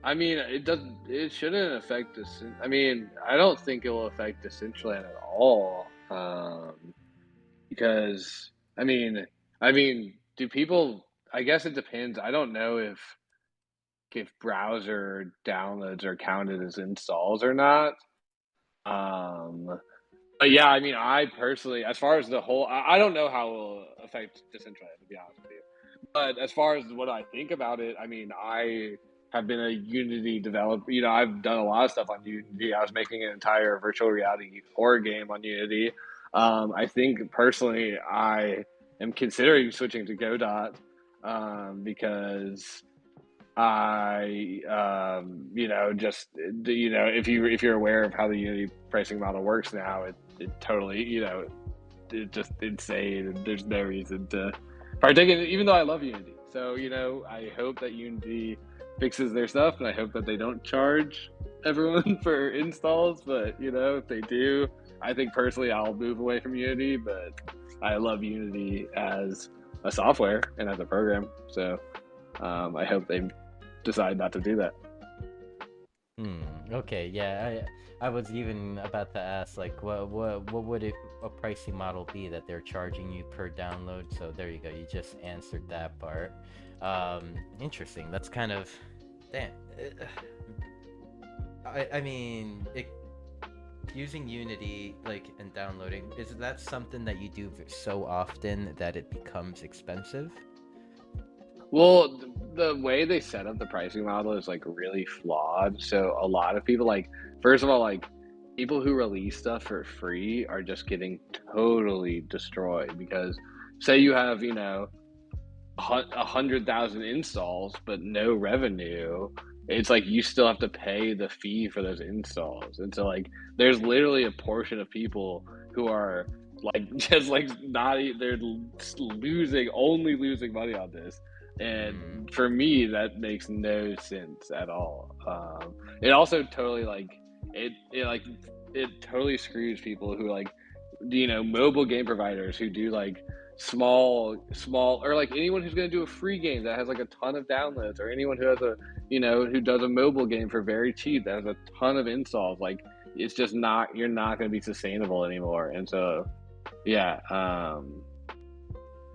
Speaker 2: I mean, it doesn't. It shouldn't affect this. I mean, I don't think it will affect Decentraland at all. Because I mean, do people? I guess it depends. I don't know if browser downloads are counted as installs or not. Um, but yeah, I mean, I personally, as far as the whole, I don't know how it will affect Decentraland, to be honest with you. But as far as what I think about it, I mean, I have been a Unity developer. I've done a lot of stuff on Unity. I was making an entire virtual reality horror game on Unity. I think personally, I am considering switching to Godot, because just if you're aware of how the Unity pricing model works now, it totally, it's just insane, and there's no reason to partake in it, even though I love Unity. So I hope that Unity fixes their stuff, and I hope that they don't charge everyone for installs. But if they do, I think personally I'll move away from Unity. But I love Unity as a software and as a program. So I hope they decide not to do that.
Speaker 1: Okay, yeah, I was even about to ask like what would a pricing model be that they're charging you per download? So there you go. You just answered that part. Interesting. That's kind of damn. I mean, using Unity like and downloading, is that something that you do so often that it becomes expensive?
Speaker 2: Well, the way they set up the pricing model is like really flawed. So a lot of people, like, first of all, like, people who release stuff for free are just getting totally destroyed because say you have, 100,000 installs but no revenue, it's like you still have to pay the fee for those installs. And so like there's literally a portion of people who are like just like not they're losing money on this.
Speaker 1: Mm.
Speaker 2: And for me that makes no sense at all. It also totally like it like it totally screws people who like mobile game providers who do like small or like anyone who's going to do a free game that has like a ton of downloads, or anyone who has a who does a mobile game for very cheap that has a ton of installs. Like it's just not, you're not going to be sustainable anymore. And so yeah,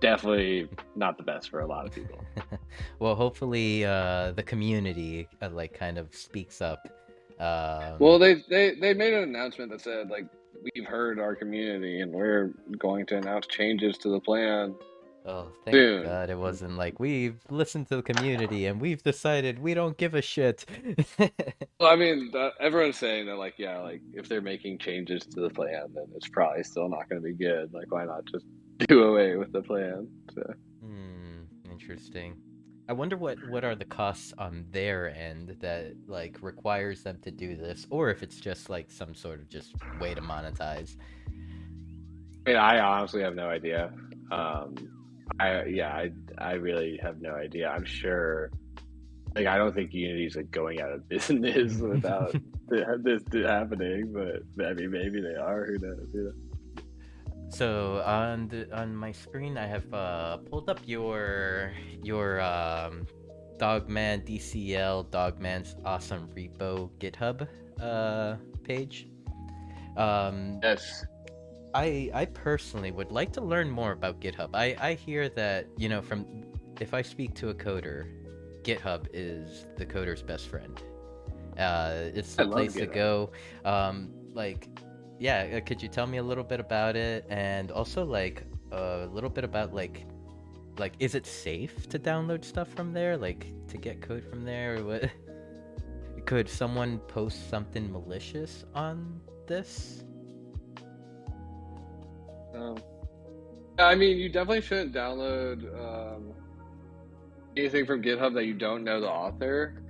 Speaker 2: definitely not the best for a lot of people.
Speaker 1: Well, hopefully, the community like kind of speaks up.
Speaker 2: Well, they made an announcement that said like we've heard our community and we're going to announce changes to the plan
Speaker 1: Oh, thank
Speaker 2: soon.
Speaker 1: God it wasn't like we've listened to the community and we've decided we don't give a shit.
Speaker 2: Well, I mean, everyone's saying that, like, yeah, like if they're making changes to the plan, then it's probably still not going to be good. Like, why not just do away with the plan? So,
Speaker 1: Interesting. I wonder what are the costs on their end that like requires them to do this, or if it's just like some sort of just way to monetize.
Speaker 2: I mean, I honestly have no idea. Um, I really have no idea. I'm sure. Like, I don't think Unity's like going out of business without this happening. But I mean, maybe they are. Who knows?
Speaker 1: So on my screen, I have pulled up your Dogman DCL Dogman's awesome repo GitHub page. Um,
Speaker 2: Yes.
Speaker 1: I personally would like to learn more about GitHub. I hear that from if I speak to a coder, GitHub is the coder's best friend. It's
Speaker 2: I
Speaker 1: the
Speaker 2: love
Speaker 1: place to
Speaker 2: GitHub.
Speaker 1: go. Like, yeah, could you tell me a little bit about it, and also like a little bit about like is it safe to download stuff from there, like to get code from there, or what? Could someone post something malicious on this?
Speaker 2: Um, I mean, you definitely shouldn't download anything from GitHub that you don't know the author.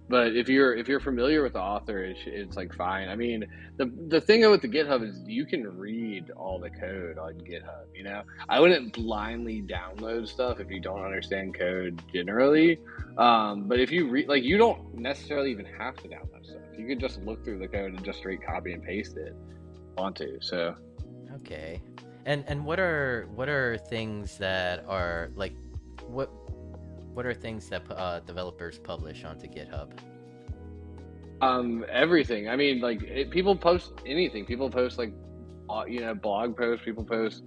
Speaker 2: But if you're familiar with the author, it's like fine. I mean, the thing with the GitHub is you can read all the code on GitHub. I wouldn't blindly download stuff if you don't understand code generally. But if you read, like, you don't necessarily even have to download stuff. You could just look through the code and just straight copy and paste it. If you want to? So.
Speaker 1: Okay. And what are things that are like what what are things that developers publish onto GitHub?
Speaker 2: Everything. I mean, like people post anything. People post like, blog posts. People post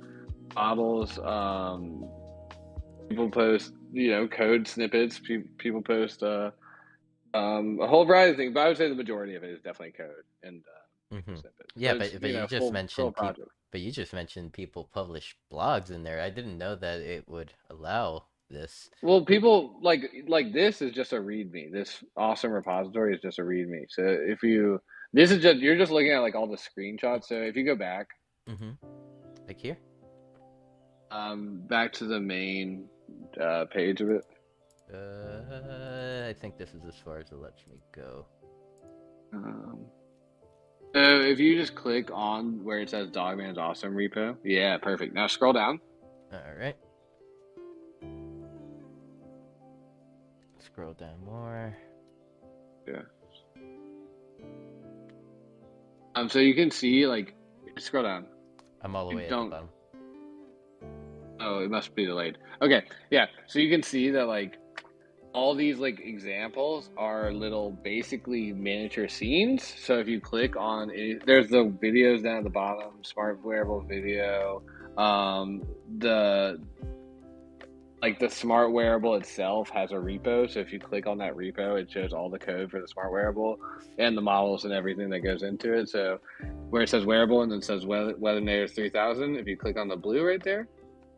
Speaker 2: models. People post, code snippets. People post a whole variety of things. But I would say the majority of it is definitely code and
Speaker 1: Hmm.
Speaker 2: snippets.
Speaker 1: Yeah,
Speaker 2: But it's
Speaker 1: but you just
Speaker 2: full
Speaker 1: mentioned people.
Speaker 2: project.
Speaker 1: But you just mentioned people publish blogs in there. I didn't know that it would allow this.
Speaker 2: Well, people like this is just a README. This awesome repository is just a README. So if you this is just you're just looking at like all the screenshots. So if you go back,
Speaker 1: Mm-hmm. Like here?
Speaker 2: back to the main page of it.
Speaker 1: I think this is as far as it lets me go.
Speaker 2: Um, so if you just click on where it says Dogman's Awesome repo, yeah, perfect. Now scroll down.
Speaker 1: All right. Scroll down more.
Speaker 2: Yeah. So you can see like scroll down.
Speaker 1: I'm all the
Speaker 2: You
Speaker 1: way at the
Speaker 2: don't.
Speaker 1: bottom.
Speaker 2: Oh, it must be delayed. Okay, yeah. So you can see that like all these like examples are little basically miniature scenes. So if you click on it, there's the videos down at the bottom, smart wearable video. The like the smart wearable itself has a repo. So if you click on that repo, it shows all the code for the smart wearable and the models and everything that goes into it. So where it says wearable and then it says Weather Native 3000, if you click on the blue right there.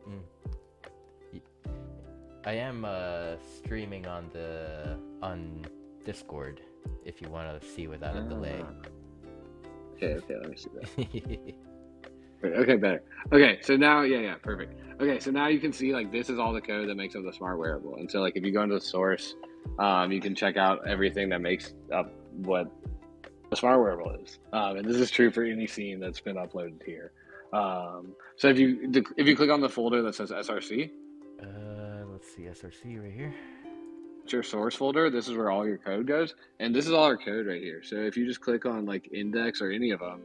Speaker 1: Mm. I am streaming on Discord if you want to see without a delay.
Speaker 2: Okay, let me see that. Okay, better. Okay, so now, yeah, perfect. Okay, so now you can see like this is all the code that makes up the smart wearable. And so like if you go into the source, you can check out everything that makes up what the smart wearable is. And this is true for any scene that's been uploaded here. So if you click on the folder that says SRC,
Speaker 1: let's see, SRC right here.
Speaker 2: it's your source folder. This is where all your code goes, and this is all our code right here. So if you just click on like index or any of them,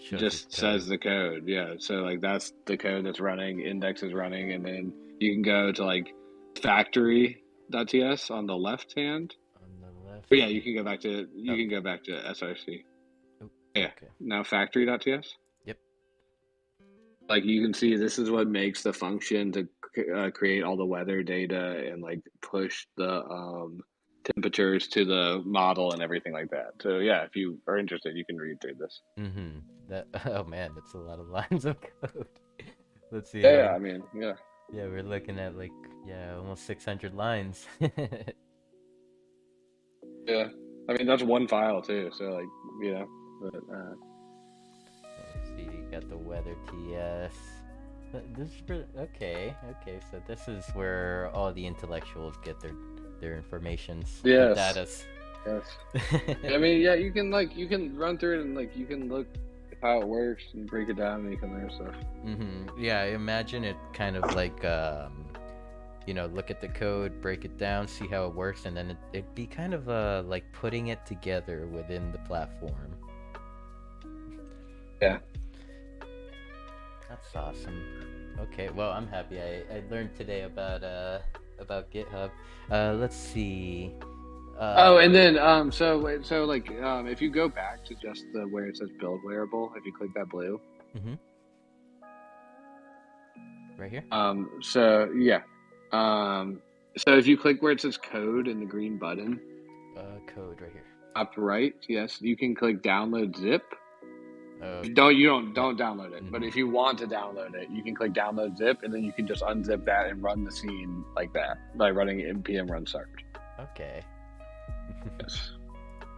Speaker 2: just says the code. Yeah, so like that's the code that's running, index is running, and then you can go to like factory.ts on the left hand.
Speaker 1: On the left.
Speaker 2: But yeah, you can go back to SRC.
Speaker 1: Oh,
Speaker 2: yeah.
Speaker 1: Okay.
Speaker 2: Now factory.ts.
Speaker 1: Yep.
Speaker 2: Like you can see, this is what makes the function to create all the weather data and like push the temperatures to the model and everything like that. So yeah, if you are interested, you can read through this.
Speaker 1: Oh man, that's a lot of lines of code. Let's see.
Speaker 2: Yeah, I mean, yeah.
Speaker 1: Yeah, we're looking at like almost 600 lines.
Speaker 2: Yeah, I mean that's one file too. So like but
Speaker 1: let's see, you got the weather TS. This is okay. So this is where all the intellectuals get their informations.
Speaker 2: Yes.
Speaker 1: Datas.
Speaker 2: Yes. I mean, yeah, you can run through it and like you can look at how it works and break it down and you can learn stuff.
Speaker 1: Yeah, I imagine it kind of like look at the code, break it down, see how it works, and then it'd be kind of like putting it together within the platform.
Speaker 2: Yeah.
Speaker 1: That's awesome. Okay, well, I'm happy I learned today about GitHub. Let's see.
Speaker 2: And then if you go back to just where it says build wearable, if you click that blue.
Speaker 1: Right here.
Speaker 2: So if you click where it says code in the green button.
Speaker 1: Code right here.
Speaker 2: Up right, yes, you can click download zip. Don't download it. But if you want to download it, you can click download zip, and then you can just unzip that and run the scene like that by running npm run start.
Speaker 1: Okay.
Speaker 2: Yes.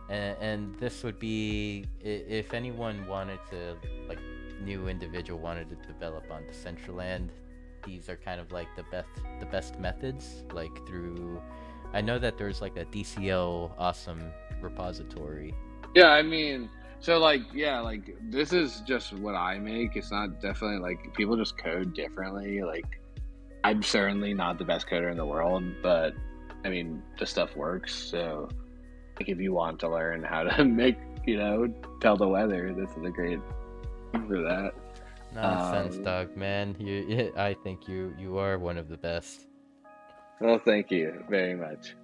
Speaker 1: And this would be if anyone wanted to, like, new individual wanted to develop on Decentraland. These are kind of like the best methods, like through. I know that there's like a DCL awesome repository.
Speaker 2: Yeah, I mean. So this is just what I make. It's not definitely like people just code differently. Like I'm certainly not the best coder in the world, but I mean the stuff works. So like if you want to learn how to make, tell the weather, this is a great thing for that.
Speaker 1: Nonsense, dog man. I think you are one of the best.
Speaker 2: Well, thank you very much.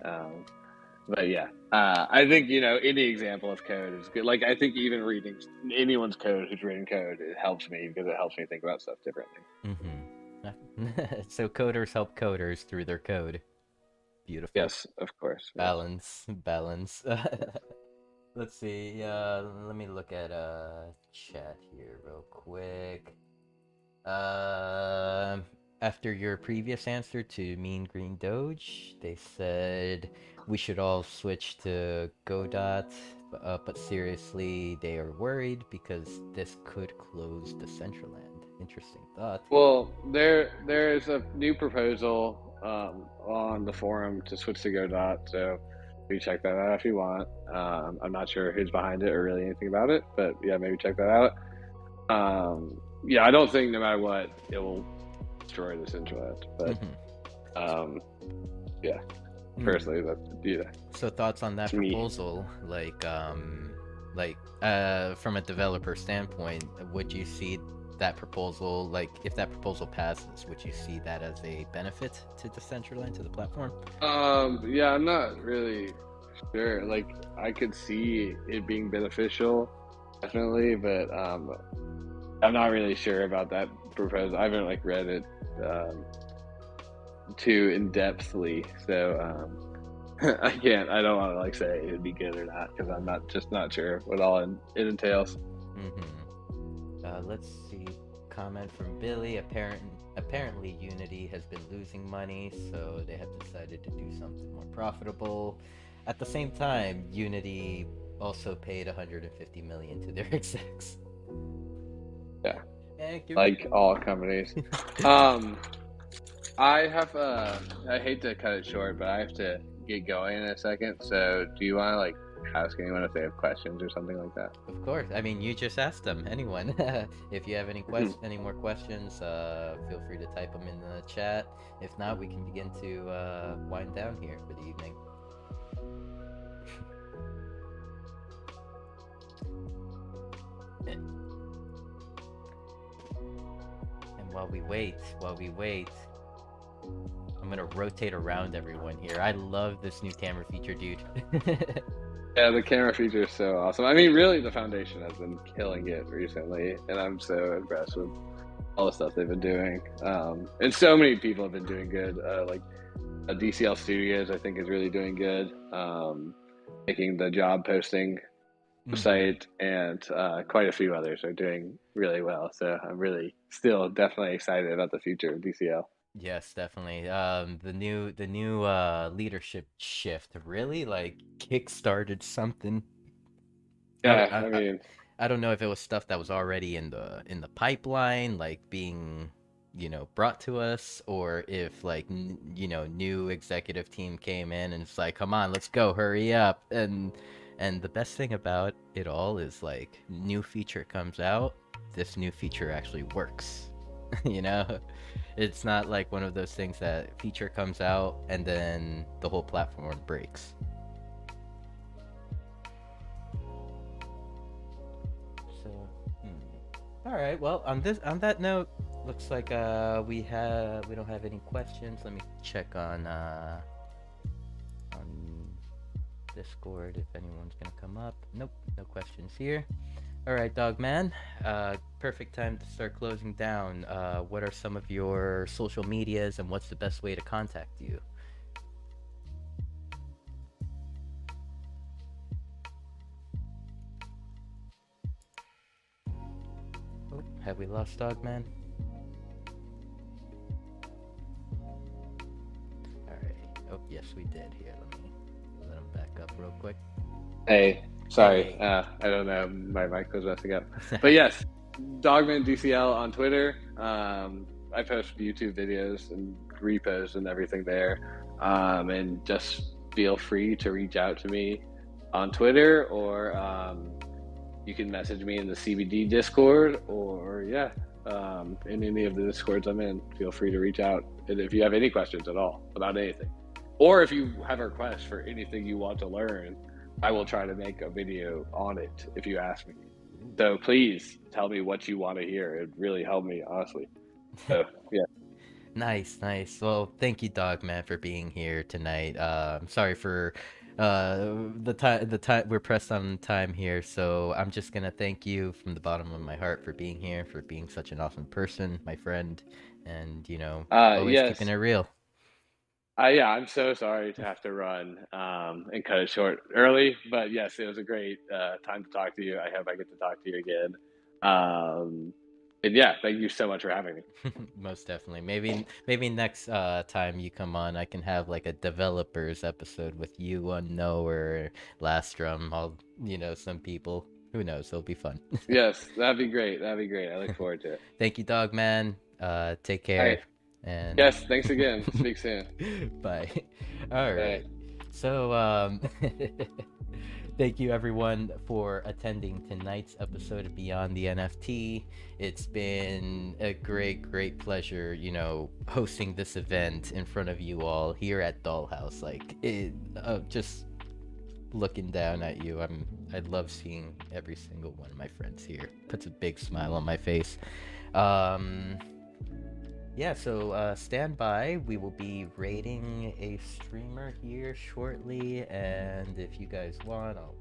Speaker 2: But yeah, I think, any example of code is good. Like, I think even reading anyone's code who's written code, it helps me because it helps me think about stuff differently.
Speaker 1: So coders help coders through their code. Beautiful.
Speaker 2: Yes, of course.
Speaker 1: Balance. Let's see. Let me look at chat here real quick. After your previous answer to Mean Green Doge, they said we should all switch to Godot, but seriously, they are worried because this could close Decentraland. Interesting thought.
Speaker 2: Well, there is a new proposal on the forum to switch to Godot, so maybe check that out if you want. I'm not sure who's behind it or really anything about it, but yeah, maybe check that out. I don't think no matter what, it will destroy the Decentraland, but personally,
Speaker 1: So thoughts on that proposal, from a developer standpoint, would you see that proposal, like if that proposal passes, would you see that as a benefit to Decentraland, to the platform?
Speaker 2: I'm not really sure. Like I could see it being beneficial, definitely, but I'm not really sure about that proposal. I haven't read it too in-depthly, so I don't want to say it would be good or not because I'm not sure what all it entails.
Speaker 1: Let's see. Comment from Billy. Apparently Unity has been losing money, so they have decided to do something more profitable. At the same time, Unity also paid 150 million to their execs.
Speaker 2: Yeah,
Speaker 1: Thank you.
Speaker 2: like all companies. Um, I have I hate to cut it short, but I have to get going in a second. So, do you want to like ask anyone if they have questions or something like that?
Speaker 1: Of course. I mean, you just asked them. Anyone, if you have any more questions, feel free to type them in the chat. If not, we can begin to wind down here for the evening. And while we wait, I'm gonna rotate around everyone here. I love this new camera feature, dude.
Speaker 2: Yeah, the camera feature is so awesome. I mean, really, the foundation has been killing it recently, and I'm so impressed with all the stuff they've been doing. And so many people have been doing good. Like DCL Studios, I think, is really doing good. Making the job posting site, and quite a few others are doing really well. So I'm really still definitely excited about the future of DCL.
Speaker 1: Yes, definitely. The new leadership shift really like kick-started something. I,
Speaker 2: Yeah,
Speaker 1: I
Speaker 2: I
Speaker 1: I
Speaker 2: mean,
Speaker 1: I don't know if it was stuff that was already in the pipeline, like being, brought to us, or if like new executive team came in and it's like, come on, let's go, hurry up. And the best thing about it all is like new feature comes out, this new feature actually works. you know? It's not like one of those things that feature comes out and then the whole platform breaks. So, all right. Well, on that note, looks like we don't have any questions. Let me check on Discord if anyone's gonna come up. Nope, no questions here. All right, Dog Man. Perfect time to start closing down. What are some of your social medias and what's the best way to contact you? Oh, have we lost Dog Man? All right. Oh, yes, we did. Here, let him back up real quick.
Speaker 2: hey, sorry,
Speaker 1: Hey.
Speaker 2: I don't know, my mic was messing up. But yes, Dogman DCL on Twitter. I post YouTube videos and repost and everything there. And just feel free to reach out to me on Twitter, or you can message me in the CBD Discord, or yeah, in any of the Discords I'm in. Feel free to reach out, and if you have any questions at all about anything, or if you have a request for anything you want to learn, I will try to make a video on it if you ask me. So please tell me what you want to hear. It really helped me, honestly. So yeah.
Speaker 1: Nice, nice. Well, thank you, Dog Man, for being here tonight. I'm sorry for the time we're pressed on time here, so I'm just gonna thank you from the bottom of my heart for being here, for being such an awesome person, my friend, and always keeping
Speaker 2: Yes.
Speaker 1: it real.
Speaker 2: Yeah, I'm so sorry to have to run and cut it short early, but yes, it was a great time to talk to you. I hope I get to talk to you again. Um, and yeah, thank you so much for having me.
Speaker 1: Most definitely. Maybe next time you come on, I can have like a developers episode with you, Unknow, or Lastrum. All some people. Who knows? It'll be fun.
Speaker 2: Yes, that'd be great. That'd be great. I look forward to it.
Speaker 1: Thank you, Dog Man. Take
Speaker 2: All
Speaker 1: care,
Speaker 2: right.
Speaker 1: and
Speaker 2: Yes, thanks again. Speak soon.
Speaker 1: bye. All
Speaker 2: Bye.
Speaker 1: right. So, thank you everyone for attending tonight's episode of Beyond the NFT. It's been a great pleasure, hosting this event in front of you all here at DollHouse. Like, just looking down at you, I love seeing every single one of my friends here. Puts a big smile on my face. Um, yeah, so stand by. We will be rating a streamer here shortly, and if you guys want, I'll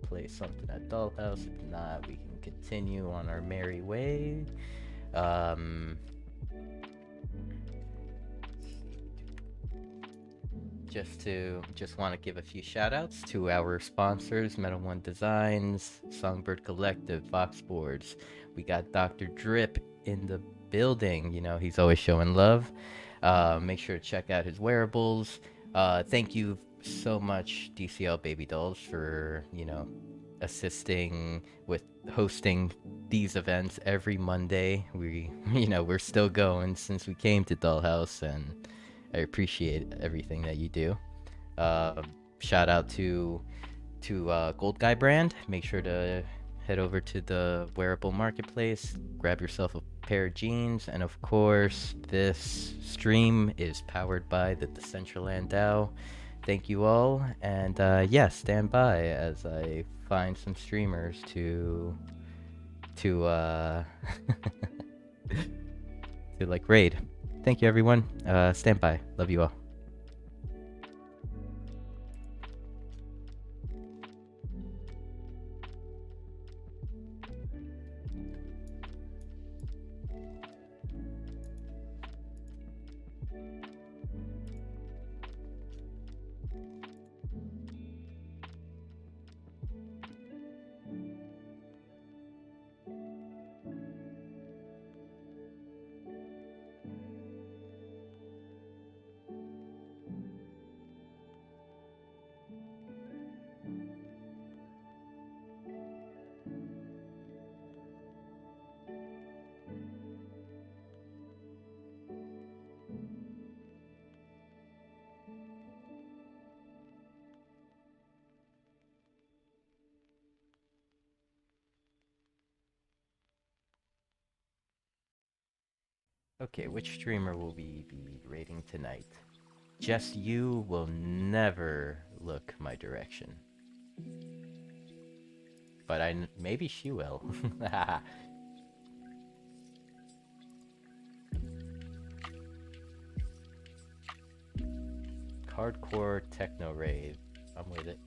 Speaker 1: play something at DollHouse. If not, we can continue on our merry way. Um, just want to give a few shout outs to our sponsors: Metal One Designs, Songbird Collective, Fox Boards. We got Dr. Drip in the building. He's always showing love. Make sure to check out his wearables. Thank you so much DCL Baby Dolls for, assisting with hosting these events every Monday. We're still going since we came to Dollhouse, and I appreciate everything that you do. Uh, Shout out to Gold Guy brand. Make sure to head over to the wearable marketplace, grab yourself a pair of jeans, and of course, this stream is powered by the Decentraland DAO. Thank you all, and yeah, stand by as I find some streamers to to like raid. Thank you, everyone. Stand by. Love you all. Okay, which streamer will we be rating tonight? Just you will never look my direction. But maybe she will. Hardcore techno rave. I'm with it.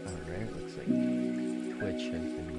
Speaker 1: Alright, looks like Twitch has been